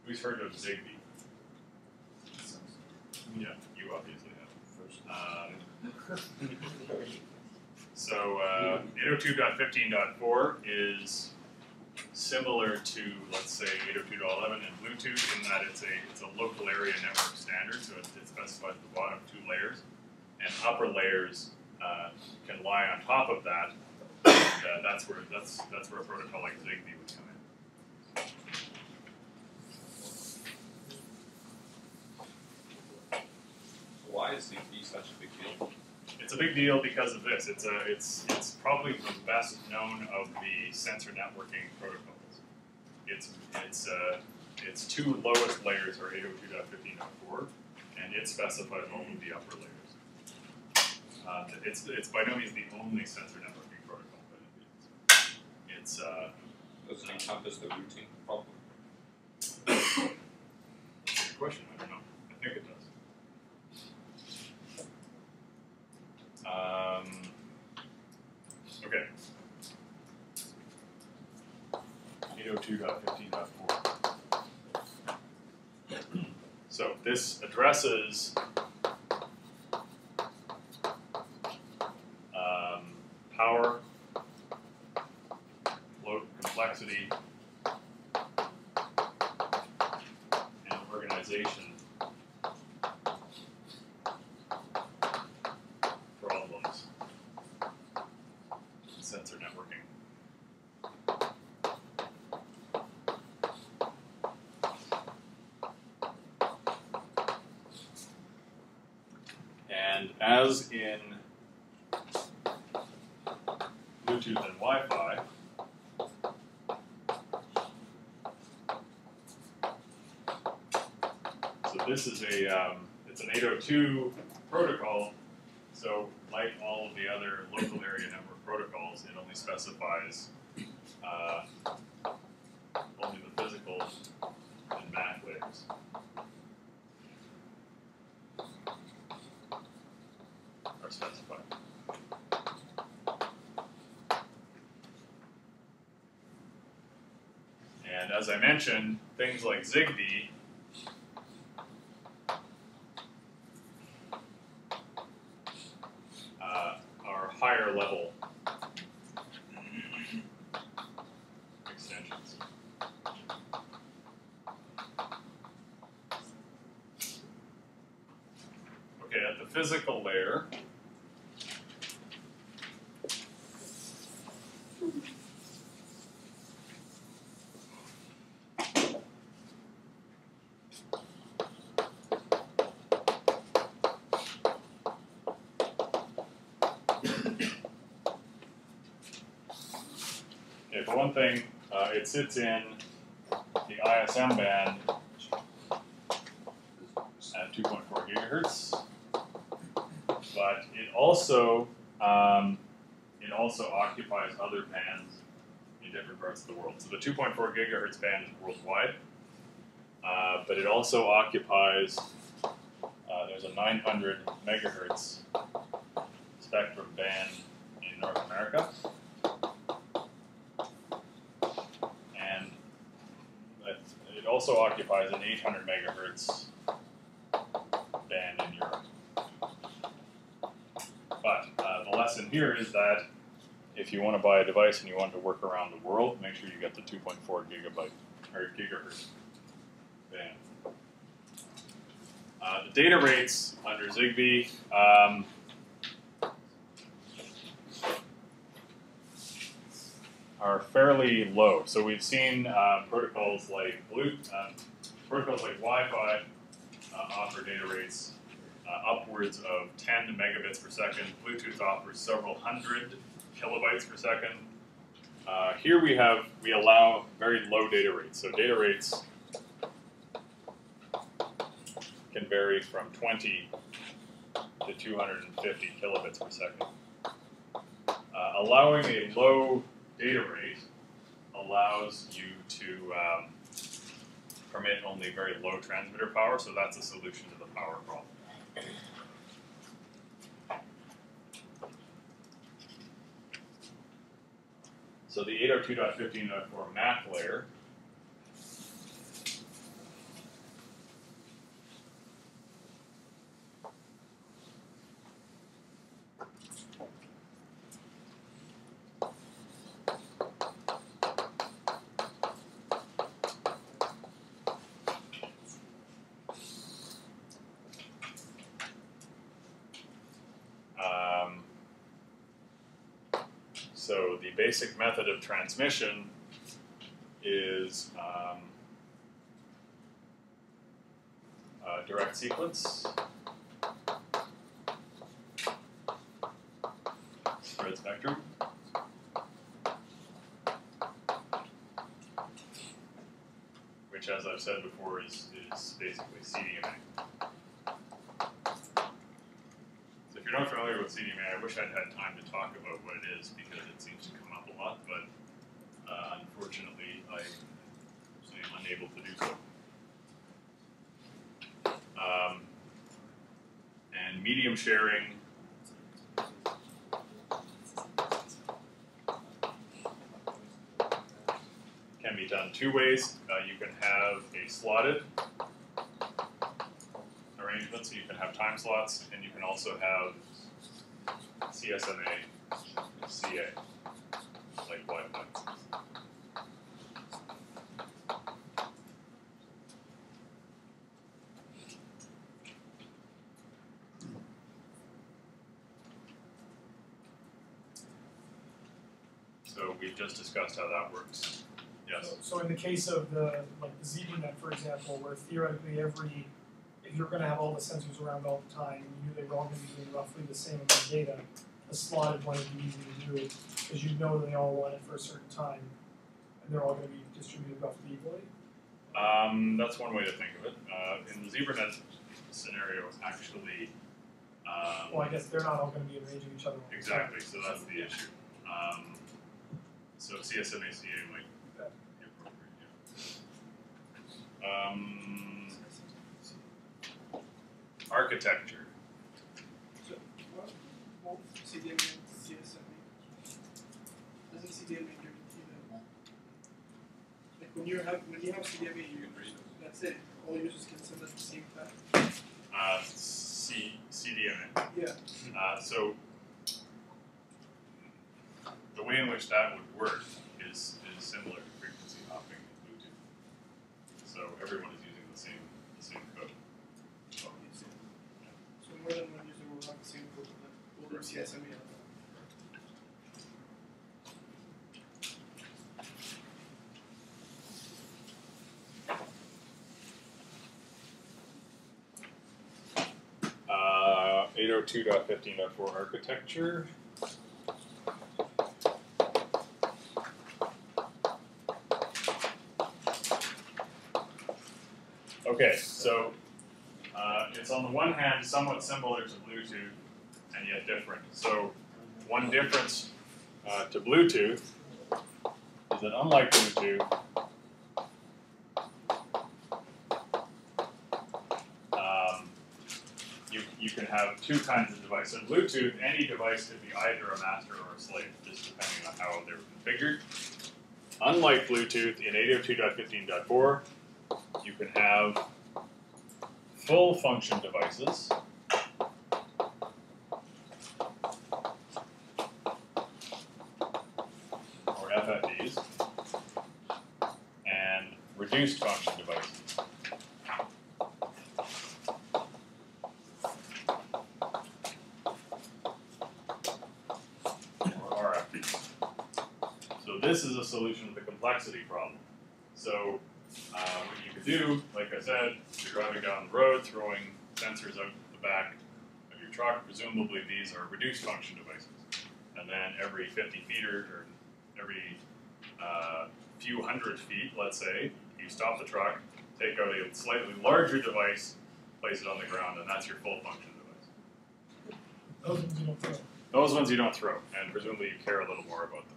Who's heard of Zigbee? Yeah, you obviously have. So 802.15.4 is similar to, let's say, 802.11 and Bluetooth in that it's a local area network standard, so it specifies the bottom two layers, and upper layers can lie on top of that. And, that's where a protocol like Zigbee would come in. Why is Zigbee such a big deal? It's a big deal because of this. It's probably the best known of the sensor networking protocols. Its two lowest layers are 802.15.4, and it specifies all of the upper layers. It's by no means the only sensor networking protocol, but it's does it encompass the routing problem? That's a good question. I don't know. I think it does. 802.15.4. So this addresses power, load complexity, and organization problems in sensor networking. And as in Bluetooth and Wi-Fi, so this is it's an 802 protocol. So like all of the other local area network protocols, it only specifies only the physical and MAC layers. Are specified. And as I mentioned, things like Zigbee are higher level extensions. Okay, at the physical layer, for one thing, it sits in the ISM band at 2.4 gigahertz, but it also occupies other bands in different parts of the world. So the 2.4 gigahertz band is worldwide, but it also occupies there's a 900 megahertz spectrum band in North America. It also occupies an 800 megahertz band in Europe. But the lesson here is that if you want to buy a device and you want to work around the world, make sure you get the 2.4 gigahertz band. The data rates under Zigbee are fairly low. So we've seen protocols like Wi-Fi offer data rates upwards of 10 megabits per second. Bluetooth offers several hundred kilobytes per second. Here we allow very low data rates. So data rates can vary from 20 to 250 kilobits per second. Allowing a low data rate allows you to permit only very low transmitter power, so that's a solution to the power problem. So the 802.15.4 MAC layer So the basic method of transmission is direct sequence, spread spectrum, which, as I've said before, is basically CDMA. So if you're not familiar with CDMA, I wish I'd had time to talk about what it is, because it seems to come up a lot, but unfortunately I am unable to do so. And medium sharing can be done two ways. You can have a slotted arrangement, so you can have time slots, and you can also have CSMA, CA, like Wi-Fi. So we've just discussed how that works. Yes. So in the case of the ZebraNet, for example, where theoretically if you're going to have all the sensors around all the time, and you knew they were all going to be doing roughly the same amount of data, a slotted one would be easy to do because you know they all want it for a certain time, and they're all going to be distributed roughly equally. That's one way to think of it. In the ZebraNet scenario, actually. Well, I guess they're not all going to be arranging each other. Exactly. So that's the issue. So CSMACA might be appropriate. Yeah. Architecture. So, what both CDMA and CSMA? Doesn't CDMA guarantee that? Like when you have CDMA, that's it. All users can send at the same time. CDMA. Yeah. So the way in which that would work is similar to frequency hopping in Bluetooth. So everyone is using the same code. So more than one user will have the same code, but will do CSMA. Uh, 802.15.4 architecture. Okay, so it's on the one hand somewhat similar to Bluetooth and yet different. So one difference to Bluetooth is that unlike Bluetooth, you can have two kinds of devices. In Bluetooth, any device could be either a master or a slave, just depending on how they're configured. Unlike Bluetooth, in 802.15.4, you can have full function devices or FFDs and reduced function devices. Or RFDs. So this is a solution to the complexity problem. So what you could do, like I said, you're driving down the road, throwing sensors out the back of your truck. Presumably these are reduced function devices. And then every 50 feet or every few hundred feet, let's say, you stop the truck, take out a slightly larger device, place it on the ground, and that's your full function device. Those ones you don't throw. Those ones you don't throw, and presumably you care a little more about them.